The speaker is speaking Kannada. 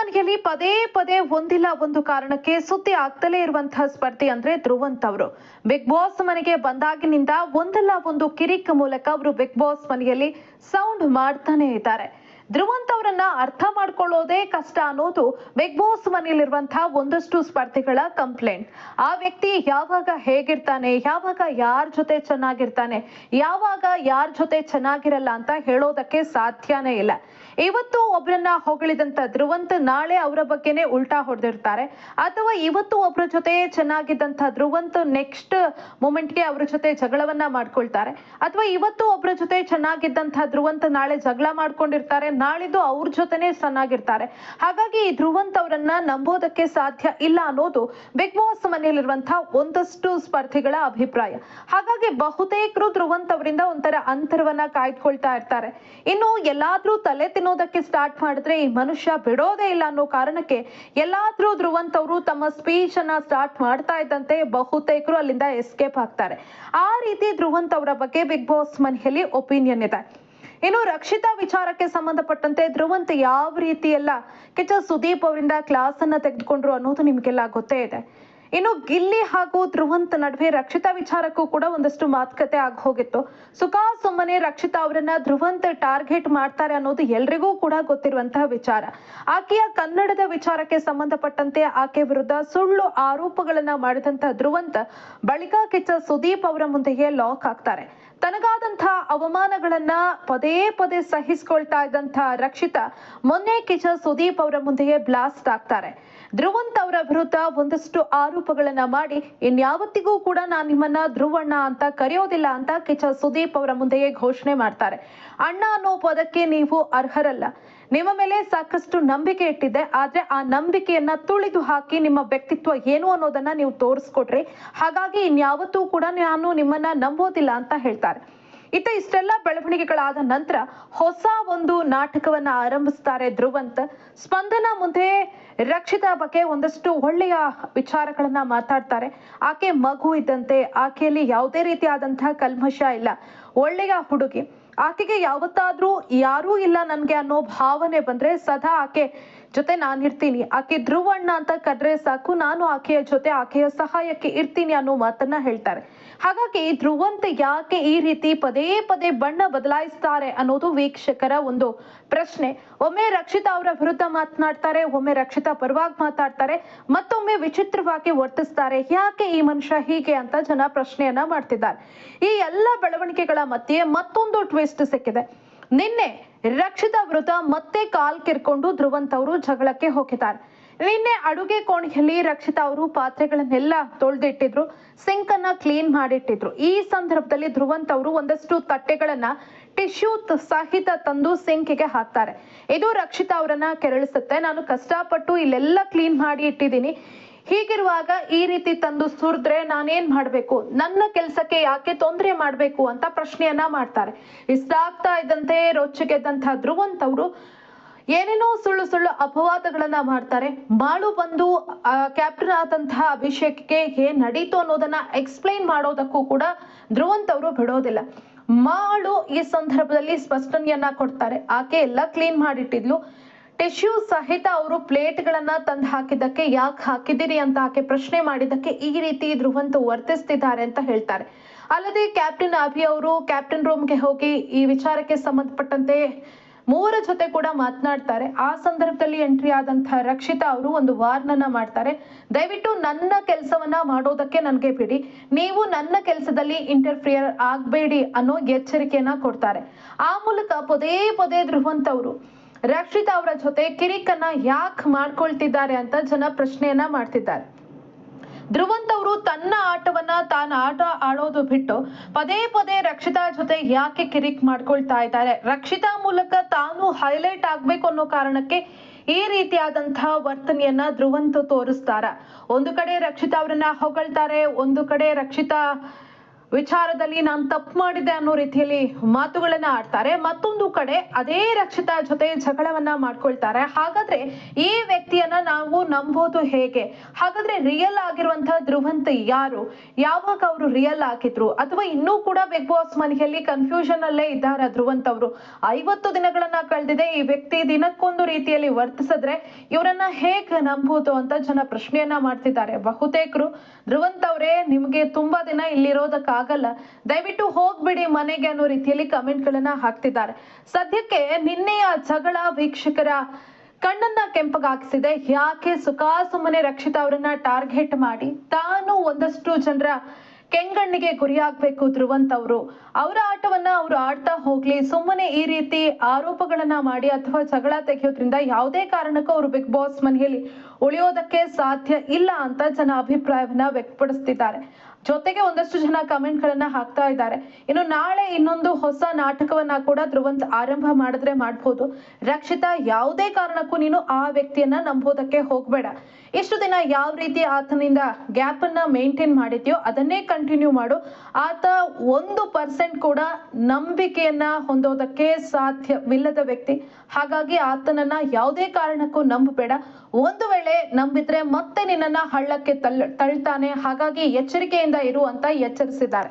ಮನೆಯಲ್ಲಿ ಪದೇ ಪದೇ ಒಂದಿಲ್ಲ ಒಂದು ಕಾರಣಕ್ಕೆ ಸುದ್ದಿ ಆಗ್ತಲೇ ಇರುವಂತಹ ಸ್ಪರ್ಧಿ ಅಂದ್ರೆ ಧ್ರುವಂತ್ ಅವರು. ಬಿಗ್ ಬಾಸ್ ಮನೆಗೆ ಬಂದಾಗಿನಿಂದ ಒಂದಲ್ಲ ಒಂದು ಕಿರಿಕ್ ಮೂಲಕ ಅವರು ಬಿಗ್ ಬಾಸ್ ಮನೆಯಲ್ಲಿ ಸೌಂಡ್ ಮಾಡ್ತಾನೆ ಇದ್ದಾರೆ. ಧ್ರುವಂತ್ ಅವರನ್ನ ಅರ್ಥ ಮಾಡ್ಕೊಳ್ಳೋದೇ ಕಷ್ಟ ಅನ್ನೋದು ಬಿಗ್ ಬಾಸ್ ಮನೆಯಲ್ಲಿರುವಂತಹ ಒಂದಷ್ಟು ಸ್ಪರ್ಧಿಗಳ ಕಂಪ್ಲೇಂಟ್. ಆ ವ್ಯಕ್ತಿ ಯಾವಾಗ ಹೇಗಿರ್ತಾನೆ, ಯಾವಾಗ ಯಾರ ಜೊತೆ ಚೆನ್ನಾಗಿರ್ತಾನೆ, ಯಾವಾಗ ಯಾರ ಜೊತೆ ಚೆನ್ನಾಗಿರಲ್ಲ ಅಂತ ಹೇಳೋದಕ್ಕೆ ಸಾಧ್ಯನೇ ಇಲ್ಲ. ಇವತ್ತು ಒಬ್ಬರನ್ನ ಹೊಗಳಿದಂತ ಧ್ರುವಂತ್ ನಾಳೆ ಅವರ ಬಗ್ಗೆನೇ ಉಲ್ಟಾ ಹೊಡೆದಿರ್ತಾರೆ, ಅಥವಾ ಇವತ್ತು ಒಬ್ಬರ ಜೊತೆ ಚೆನ್ನಾಗಿದ್ದಂತ ಧ್ರುವಂತ್ ನೆಕ್ಸ್ಟ್ ಮೂಮೆಂಟ್ಗೆ ಅವ್ರ ಜೊತೆ ಜಗಳವನ್ನ ಮಾಡ್ಕೊಳ್ತಾರೆ, ಅಥವಾ ಇವತ್ತು ಒಬ್ಬರ ಜೊತೆ ಚೆನ್ನಾಗಿದ್ದಂತ ಧ್ರುವಂತ್ ನಾಳೆ ಜಗಳ ಮಾಡ್ಕೊಂಡಿರ್ತಾರೆ, ನಾಳಿದ್ದು ಅವ್ರ ಜೊತೆನೆ ಚೆನ್ನಾಗಿರ್ತಾರೆ. ಹಾಗಾಗಿ ಈ ಧ್ರುವಂತ್ ಅವರನ್ನ ನಂಬೋದಕ್ಕೆ ಸಾಧ್ಯ ಇಲ್ಲ ಅನ್ನೋದು ಬಿಗ್ ಬಾಸ್ ಮನೆಯಲ್ಲಿರುವಂತಹ ಒಂದಷ್ಟು ಸ್ಪರ್ಧಿಗಳ ಅಭಿಪ್ರಾಯ. ಹಾಗಾಗಿ ಬಹುತೇಕರು ಧ್ರುವಂತ್ ಅವರಿಂದ ಒಂಥರ ಅಂತರವನ್ನ ಕಾಯ್ದುಕೊಳ್ತಾ ಇರ್ತಾರೆ. ಇನ್ನು ಎಲ್ಲಾದ್ರೂ ತಲೆ ತಿನ್ನೋದಕ್ಕೆ ಸ್ಟಾರ್ಟ್ ಮಾಡಿದ್ರೆ ಈ ಮನುಷ್ಯ ಬಿಡೋದೇ ಇಲ್ಲ ಅನ್ನೋ ಕಾರಣಕ್ಕೆ ಎಲ್ಲಾದ್ರೂ ಧ್ರುವಂತ್ ಅವರು ತಮ್ಮ ಸ್ಪೀಚ್ ಅನ್ನ ಸ್ಟಾರ್ಟ್ ಮಾಡ್ತಾ ಇದ್ದಂತೆ ಬಹುತೇಕರು ಅಲ್ಲಿಂದ ಎಸ್ಕೇಪ್ ಆಗ್ತಾರೆ. ಆ ರೀತಿ ಧ್ರುವಂತ್ ಅವರ ಬಗ್ಗೆ ಬಿಗ್ ಬಾಸ್ ಮನೆಯಲ್ಲಿ ಒಪಿನಿಯನ್ ಇದೆ. ಇನ್ನು ರಕ್ಷಿತಾ ವಿಚಾರಕ್ಕೆ ಸಂಬಂಧಪಟ್ಟಂತೆ ಧ್ರುವಂತ್ ಯಾವ ರೀತಿ ಎಲ್ಲ ಕಿಚ್ಚ ಸುದೀಪ್ ಅವರಿಂದ ಕ್ಲಾಸ್ ಅನ್ನ ತೆಗೆದುಕೊಂಡ್ರು ಅನ್ನೋದು ನಿಮ್ಗೆಲ್ಲ ಗೊತ್ತೇ ಇದೆ. ಇನ್ನು ಗಿಲ್ಲಿ ಹಾಗೂ ಧ್ರುವಂತ್ ನಡುವೆ ರಕ್ಷಿತಾ ವಿಚಾರಕ್ಕೂ ಕೂಡ ಒಂದಷ್ಟು ಮಾತುಕತೆ ಆಗಿ ಹೋಗಿತ್ತು. ಸುಮ್ಮನೆ ರಕ್ಷಿತಾ ಅವರನ್ನ ಧ್ರುವಂತ್ ಟಾರ್ಗೆಟ್ ಮಾಡ್ತಾರೆ ಅನ್ನೋದು ಎಲ್ರಿಗೂ ಕೂಡ ಗೊತ್ತಿರುವಂತಹ ವಿಚಾರ. ಆಕೆಯ ಕನ್ನಡದ ವಿಚಾರಕ್ಕೆ ಸಂಬಂಧಪಟ್ಟಂತೆ ಆಕೆ ವಿರುದ್ಧ ಸುಳ್ಳು ಆರೋಪಗಳನ್ನ ಮಾಡಿದಂತಹ ಧ್ರುವಂತ್ ಬಳಿಕ ಕಿಚ್ಚ ಸುದೀಪ್ ಅವರ ಮುಂದೆಯೇ ಲಾಕ್ ಆಗ್ತಾರೆ. ತನಗಾದಂತಹ ಅವಮಾನಗಳನ್ನ ಪದೇ ಪದೇ ಸಹಿಸಿಕೊಳ್ತಾ ಇದ್ದಂತಹ ರಕ್ಷಿತಾ ಮೊನ್ನೆ ಕಿಚ್ಚ ಸುದೀಪ್ ಅವರ ಮುಂದೆಯೇ ಬ್ಲಾಸ್ಟ್ ಆಗ್ತಾರೆ. ಧ್ರುವಂತ್ ಅವರ ವಿರುದ್ಧ ಒಂದಷ್ಟು ಆರೋಪಗಳನ್ನ ಮಾಡಿ ಇನ್ಯಾವತ್ತಿಗೂ ಕೂಡ ನಾನು ನಿಮ್ಮನ್ನ ಧ್ರುವಣ್ಣ ಅಂತ ಕರೆಯೋದಿಲ್ಲ ಅಂತ ಕಿಚ್ಚ ಸುದೀಪ್ ಅವರ ಮುಂದೆಯೇ ಘೋಷಣೆ ಮಾಡ್ತಾರೆ. ಅಣ್ಣ ಅನ್ನೋ ಪದಕ್ಕೆ ನೀವು ಅರ್ಹರಲ್ಲ, ನಿಮ್ಮ ಮೇಲೆ ಸಾಕಷ್ಟು ನಂಬಿಕೆ ಇಟ್ಟಿದ್ದೆ, ಆದ್ರೆ ಆ ನಂಬಿಕೆಯನ್ನ ತುಳಿದು ಹಾಕಿ ನಿಮ್ಮ ವ್ಯಕ್ತಿತ್ವ ಏನು ಅನ್ನೋದನ್ನ ನೀವು ತೋರಿಸ್ಕೊಟ್ರಿ, ಹಾಗಾಗಿ ಇನ್ಯಾವತ್ತೂ ಕೂಡ ನಾನು ನಿಮ್ಮನ್ನ ನಂಬೋದಿಲ್ಲ ಅಂತ ಹೇಳ್ತಾರೆ. ಇಷ್ಟೆಲ್ಲ ಬೆಳವಣಿಗೆಗಳಾದ ನಂತರ ಹೊಸ ಒಂದು ನಾಟಕವನ್ನ ಆರಂಭಿಸ್ತಾರೆ ಧ್ರುವಂತ್. ಸ್ಪಂದನ ಮುಂದೆ ರಕ್ಷಿತಾ ಬಗ್ಗೆ ಒಂದಷ್ಟು ಒಳ್ಳೆಯ ವಿಚಾರಗಳನ್ನ ಮಾತಾಡ್ತಾರೆ. ಆಕೆ ಮಗು ಇದ್ದಂತೆ, ಆಕೆಯಲ್ಲಿ ಯಾವುದೇ ರೀತಿಯಾದಂತಹ ಕಲ್ಮಶ ಇಲ್ಲ, ಒಳ್ಳೆಯ ಹುಡುಗಿ, ಆಕೆಗೆ ಯಾವತ್ತಾದ್ರೂ ಯಾರೂ ಇಲ್ಲ ನನ್ಗೆ ಅನ್ನೋ ಭಾವನೆ ಬಂದ್ರೆ ಸದಾ ಆಕೆ ಜೊತೆ ನಾನಿರ್ತೀನಿ, ಆಕೆ ಧ್ರುವಣ್ಣ ಅಂತ ಕರೆದ್ರೆ ಸಾಕು, ನಾನು ಆಕೆಯ ಜೊತೆ ಆಕೆಯ ಸಹಾಯಕ್ಕೆ ಇರ್ತೀನಿ ಅನ್ನೋ ಮಾತನ್ನ ಹೇಳ್ತಾರೆ. ಹಾಗಾಗಿ ಧ್ರುವಂತ್ ಯಾಕೆ ಈ ರೀತಿ ಪದೇ ಪದೇ ಬಣ್ಣ ಬದಲಾಯಿಸ್ತಾರೆ ಅನ್ನೋದು ವೀಕ್ಷಕರ ಒಂದು ಪ್ರಶ್ನೆ. ಒಮ್ಮೆ ರಕ್ಷಿತಾ ಅವರ ವಿರುದ್ಧ ಮಾತನಾಡ್ತಾರೆ, ಒಮ್ಮೆ ರಕ್ಷಿತಾ ಪರವಾಗಿ ಮಾತಾಡ್ತಾರೆ, ಮತ್ತೊಮ್ಮೆ ವಿಚಿತ್ರವಾಗಿ ವರ್ತಿಸ್ತಾರೆ. ಯಾಕೆ ಈ ಮನುಷ್ಯ ಹೀಗೆ ಅಂತ ಜನ ಪ್ರಶ್ನೆಯನ್ನ ಮಾಡ್ತಿದ್ದಾರೆ. ಈ ಎಲ್ಲ ಬೆಳವಣಿಗೆಗಳ ಮಧ್ಯೆ ಮತ್ತೊಂದು ಟ್ವಿಸ್ಟ್ ಸಿಕ್ಕಿದೆ. ನಿನ್ನೆ ರಕ್ಷಿತಾ ವಿರುದ್ಧ ಮತ್ತೆ ಕಾಲ್ ಕಿರ್ಕೊಂಡು ಧ್ರುವಂತ್ ಅವರು ಜಗಳಕ್ಕೆ ಹೋಗಿದ್ದಾರೆ. ನಿನ್ನೆ ಅಡುಗೆ ಕೋಣೆಯಲ್ಲಿ ರಕ್ಷಿತಾ ಅವರು ಪಾತ್ರೆಗಳನ್ನೆಲ್ಲ ತೊಳೆದಿಟ್ಟಿದ್ರು, ಸಿಂಕ್ ಅನ್ನ ಕ್ಲೀನ್ ಮಾಡಿಟ್ಟಿದ್ರು. ಈ ಸಂದರ್ಭದಲ್ಲಿ ಧ್ರುವಂತ್ ಅವರು ಒಂದಷ್ಟು ತಟ್ಟೆಗಳನ್ನ ಟಿಶ್ಯೂ ಸಹಿತ ತಂದು ಸಿಂಕಿಗೆ ಹಾಕ್ತಾರೆ. ಇದು ರಕ್ಷಿತಾ ಅವರನ್ನ ಕೆರಳಿಸುತ್ತೆ. ನಾನು ಕಷ್ಟಪಟ್ಟು ಇಲ್ಲೆಲ್ಲ ಕ್ಲೀನ್ ಮಾಡಿ ಇಟ್ಟಿದ್ದೀನಿ, ಹೀಗಿರುವಾಗ ಈ ರೀತಿ ತಂದು ಸುರಿದ್ರೆ ನಾನೇನ್ ಮಾಡ್ಬೇಕು, ನನ್ನ ಕೆಲಸಕ್ಕೆ ಯಾಕೆ ತೊಂದರೆ ಮಾಡ್ಬೇಕು ಅಂತ ಪ್ರಶ್ನೆಯನ್ನ ಮಾಡ್ತಾರೆ. ಇಷ್ಟಾಗ್ತಾ ಇದ್ದಂತೆ ರೊಚ್ಚಿಗೆದ್ದಂತಹ ಧ್ರುವಂತ್ ಅವರು ಏನೇನೋ ಸುಳ್ಳು ಸುಳ್ಳು ಅಪವಾದಗಳನ್ನ ಮಾಡ್ತಾರೆ. ಮಾಳು ಬಂದು ಕ್ಯಾಪ್ಟನ್ ಆದಂತಹ ಅಭಿಷೇಕ್ಗೆ ಏನ್ ನಡೀತು ಅನ್ನೋದನ್ನ ಎಕ್ಸ್ಪ್ಲೈನ್ ಮಾಡೋದಕ್ಕೂ ಕೂಡ ಧ್ರುವಂತ್ ಅವರು ಬಿಡೋದಿಲ್ಲ. ಮಾಳು ಈ ಸಂದರ್ಭದಲ್ಲಿ ಸ್ಪಷ್ಟನೆಯನ್ನ ಕೊಡ್ತಾರೆ. ಆಕೆ ಎಲ್ಲ ಕ್ಲೀನ್ ಮಾಡಿಟ್ಟಿದ್ಲು, ಟಿಶ್ಯೂ ಸಹಿತ ಅವರು ಪ್ಲೇಟ್ಗಳನ್ನ ತಂದು ಹಾಕಿದ್ದಕ್ಕೆ ಯಾಕೆ ಹಾಕಿದ್ದೀರಿ ಅಂತ ಆಕೆ ಪ್ರಶ್ನೆ ಮಾಡಿದ್ದಕ್ಕೆ ಈ ರೀತಿ ಧ್ರುವಂತ್ ವರ್ತಿಸ್ತಿದ್ದಾರೆ ಅಂತ ಹೇಳ್ತಾರೆ. ಅಲ್ಲದೆ ಕ್ಯಾಪ್ಟನ್ ಅಭಿ ಅವರು ಕ್ಯಾಪ್ಟನ್ ರೂಮ್ಗೆ ಹೋಗಿ ಈ ವಿಚಾರಕ್ಕೆ ಸಂಬಂಧಪಟ್ಟಂತೆ ಮೂವರ ಜೊತೆ ಕೂಡ ಮಾತನಾಡ್ತಾರೆ. ಆ ಸಂದರ್ಭದಲ್ಲಿ ಎಂಟ್ರಿ ಆದಂತಹ ರಕ್ಷಿತಾ ಅವರು ಒಂದು ವಾರ್ನನ್ನ ಮಾಡ್ತಾರೆ. ದಯವಿಟ್ಟು ನನ್ನ ಕೆಲಸವನ್ನ ಮಾಡೋದಕ್ಕೆ ನನ್ಗೆ ಬಿಡಿ, ನೀವು ನನ್ನ ಕೆಲಸದಲ್ಲಿ ಇಂಟರ್ಫಿಯರ್ ಆಗ್ಬೇಡಿ ಅನ್ನೋ ಎಚ್ಚರಿಕೆಯನ್ನ ಕೊಡ್ತಾರೆ. ಆ ಮೂಲಕ ಪದೇ ಪದೇ ಧ್ರುವಂತ್ ಅವರು ರಕ್ಷಿತಾ ಅವರ ಜೊತೆ ಕಿರಿಕನ್ನ ಯಾಕೆ ಮಾಡ್ಕೊಳ್ತಿದ್ದಾರೆ ಅಂತ ಜನ ಪ್ರಶ್ನೆಯನ್ನ ಮಾಡ್ತಿದ್ದಾರೆ. ಧ್ರುವಂತ್ ಅವರು ತನ್ನ ಆಟವನ್ನ ತಾನು ಆಟ ಆಡೋದು ಬಿಟ್ಟು ಪದೇ ಪದೇ ರಕ್ಷಿತಾ ಜೊತೆ ಯಾಕೆ ಕಿರಿಕ್ ಮಾಡ್ಕೊಳ್ತಾ ಇದ್ದಾರೆ, ರಕ್ಷಿತಾ ಮೂಲಕ ತಾನು ಹೈಲೈಟ್ ಆಗ್ಬೇಕು ಅನ್ನೋ ಕಾರಣಕ್ಕೆ ಈ ರೀತಿಯಾದಂತಹ ವರ್ತನೆಯನ್ನ ಧ್ರುವಂತ್ ತೋರಿಸ್ತಾರ. ಒಂದು ಕಡೆ ರಕ್ಷಿತಾ ಅವರನ್ನ ಹೊಗಳ್ತಾರೆ, ಒಂದು ಕಡೆ ರಕ್ಷಿತಾ ವಿಚಾರದಲ್ಲಿ ನಾನು ತಪ್ಪು ಮಾಡಿದೆ ಅನ್ನೋ ರೀತಿಯಲ್ಲಿ ಮಾತುಗಳನ್ನ ಆಡ್ತಾರೆ. ಮತ್ತೊಂದು ಕಡೆ ಅದೇ ರಕ್ಷಿತಾ ಜೊತೆ ಜಗಳವನ್ನ ಮಾಡ್ಕೊಳ್ತಾರೆ. ಹಾಗಾದ್ರೆ ಈ ವ್ಯಕ್ತಿಯನ್ನ ನಾವು ನಂಬೋದು ಹೇಗೆ? ಹಾಗಾದ್ರೆ ರಿಯಲ್ ಆಗಿರುವಂತಹ ಧ್ರುವಂತ್ ಯಾರು? ಯಾವಾಗ ಅವರು ರಿಯಲ್ ಆಗಿದ್ರು? ಅಥವಾ ಇನ್ನೂ ಕೂಡ ಬಿಗ್ ಬಾಸ್ ಮನೆಯಲ್ಲಿ ಕನ್ಫ್ಯೂಷನ್ ಅಲ್ಲೇ ಇದ್ದಾರಾ ಧ್ರುವಂತ್ ಅವರು? 50 ದಿನಗಳನ್ನ ಕಳೆದಿದೆ. ಈ ವ್ಯಕ್ತಿ ದಿನಕ್ಕೊಂದು ರೀತಿಯಲ್ಲಿ ವರ್ತಿಸಿದ್ರೆ ಇವರನ್ನ ಹೇಗೆ ನಂಬೋದು ಅಂತ ಜನ ಪ್ರಶ್ನೆಯನ್ನ ಮಾಡ್ತಿದ್ದಾರೆ. ಬಹುತೇಕರು ಧ್ರುವಂತ್ ಅವರೇ, ನಿಮ್ಗೆ ತುಂಬಾ ದಿನ ಇಲ್ಲಿರೋದಕ್ಕಾಗಲ್ಲ, ದಯವಿಟ್ಟು ಹೋಗ್ಬಿಡಿ ಮನೆಗೆ ಅನ್ನೋ ರೀತಿಯಲ್ಲಿ ಕಮೆಂಟ್ ಗಳನ್ನ ಹಾಕ್ತಿದ್ದಾರೆ. ಸದ್ಯಕ್ಕೆ ನಿನ್ನೆಯ ಜಗಳ ವೀಕ್ಷಕರ ಕಣ್ಣನ್ನ ಕೆಂಪಗಾಗಿಸಿದೆ. ಯಾಕೆ ಸುಖಾಸುಮ್ಮನೆ ರಕ್ಷಿತಾ ಅವರನ್ನ ಟಾರ್ಗೆಟ್ ಮಾಡಿ ತಾನು ಒಂದಷ್ಟು ಜನರ ಕೆಂಗಣ್ಣಿಗೆ ಗುರಿಯಾಗಬೇಕು ಧ್ರುವಂತ್ ಅವರು? ಅವರ ಆಟವನ್ನ ಅವರು ಆಡ್ತಾ ಹೋಗ್ಲಿ, ಸುಮ್ಮನೆ ಈ ರೀತಿ ಆರೋಪಗಳನ್ನ ಮಾಡಿ ಅಥವಾ ಜಗಳ ತೆಗೆಯೋದ್ರಿಂದ ಯಾವುದೇ ಕಾರಣಕ್ಕೂ ಅವರು ಬಿಗ್ ಬಾಸ್ ಮನೆಯಲ್ಲಿ ಉಳಿಯೋದಕ್ಕೆ ಸಾಧ್ಯ ಇಲ್ಲ ಅಂತ ಜನ ಅಭಿಪ್ರಾಯವನ್ನ ವ್ಯಕ್ತಪಡಿಸ್ತಿದ್ದಾರೆ. ಜೊತೆಗೆ ಒಂದಷ್ಟು ಜನ ಕಮೆಂಟ್ ಗಳನ್ನ ಹಾಕ್ತಾ ಇದ್ದಾರೆ. ಇನ್ನು ನಾಳೆ ಇನ್ನೊಂದು ಹೊಸ ನಾಟಕವನ್ನ ಕೂಡ ಧ್ರುವಂತ್ ಆರಂಭ ಮಾಡಿದ್ರೆ ಮಾಡ್ಬೋದು. ರಕ್ಷಿತಾ, ಯಾವುದೇ ಕಾರಣಕ್ಕೂ ನೀನು ಆ ವ್ಯಕ್ತಿಯನ್ನ ನಂಬೋದಕ್ಕೆ ಹೋಗ್ಬೇಡ. ಇಷ್ಟು ದಿನ ಯಾವ ರೀತಿ ಆತನಿಂದ ಗ್ಯಾಪ್ ಅನ್ನ ಮೇಂಟೈನ್ ಮಾಡಿದ್ಯೋ ಅದನ್ನೇ ಕಂಟಿನ್ಯೂ ಮಾಡು. ಆತ 1% ಕೂಡ ನಂಬಿಕೆಯನ್ನ ಹೊಂದೋದಕ್ಕೆ ಸಾಧ್ಯವಿಲ್ಲದ ವ್ಯಕ್ತಿ. ಹಾಗಾಗಿ ಆತನನ್ನ ಯಾವುದೇ ಕಾರಣಕ್ಕೂ ನಂಬಬೇಡ. ಒಂದು ವೇಳೆ ನಂಬಿದ್ರೆ ಮತ್ತೆ ನಿನ್ನನ್ನ ಹಳ್ಳಕ್ಕೆ ತಳ್ತಾನೆ. ಹಾಗಾಗಿ ಎಚ್ಚರಿಕೆಯಿಂದ ಇರು ಅಂತ ಎಚ್ಚರಿಸಿದ್ದಾರೆ.